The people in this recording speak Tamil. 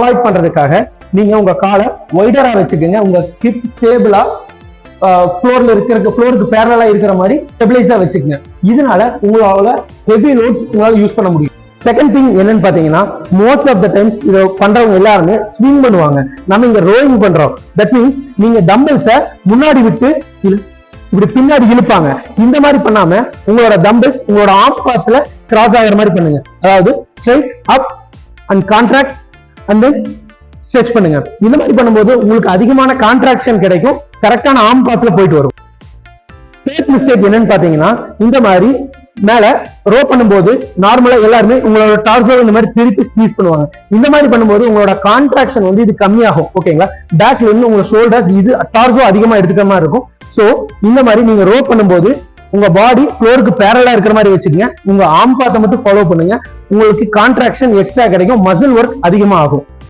அவாய்ட் பண்றதுக்காக நீங்க உங்க காலை ஒய்டரா வச்சுக்கோங்க. உங்க ஹிப் ஸ்டேபிளா ஃப்ளோருக்கு பேரலா இருக்கிற மாதிரி ஸ்டெபிலைஸா வச்சுக்கோங்க. இதனால உங்களால ஹெவி லோட்ஸ் உங்களால யூஸ் பண்ண முடியும். செகண்ட் திங் என்னன்னு பாத்தீங்கன்னா, மோஸ்ட் ஆஃப் த டைம்ஸ் இதை பண்றவங்க எல்லாருமே ஸ்விங் பண்ணுவாங்க. நம்ம இங்க ரோயிங் பண்றோம். தட் மீன்ஸ் நீங்க டம்பிள்ஸை முன்னாடி விட்டு இப்படி பின்னாடி இழுப்பாங்க. இந்த மாதிரி பண்ணாம உங்களோட டம்பிள்ஸ் உங்களோட ஆர்ம் பார்ட்ல கிராஸ் ஆகிற மாதிரி பண்ணுங்க. அதாவது straight up and contract and then stretch பண்ணுங்க. இந்த மாதிரி பண்ணும்போது உங்களுக்கு அதிகமான கான்ட்ராக்ஷன் கிடைக்கும், கரெக்டான ஆர்ம் பார்ட்ல போயிட்டு வரும். தேர்ட் மிஸ்டேக் என்னன்னு பாத்தீங்கன்னா, இந்த மாதிரி மேல ரோ பண்ணும்போது நார்மலா எல்லாருமே உங்களோட டார்சோ இந்த மாதிரி திருப்பி ஸ்குவீஸ் பண்ணுவாங்க. இந்த மாதிரி பண்ணும்போது உங்களோட கான்ட்ராக்ஷன் வந்து இது கம்மியாகும். ஓகேங்களா? பேக்ல இருந்து உங்க ஷோல்டர்ஸ் இது டார்சோ அதிகமா எடுத்துக்கிற மாதிரி இருக்கும். சோ இந்த மாதிரி நீங்க ரோ பண்ணும்போது உங்க பாடி ஃப்ளோருக்கு பேரலா இருக்கிற மாதிரி வச்சுக்கோங்க. உங்க ஆர்ம் பார்ட்டை மட்டும் ஃபாலோ பண்ணுங்க. உங்களுக்கு கான்ட்ராக்ஷன் எக்ஸ்ட்ரா கிடைக்கும், மசில் ஒர்க் அதிகமா ஆகும்.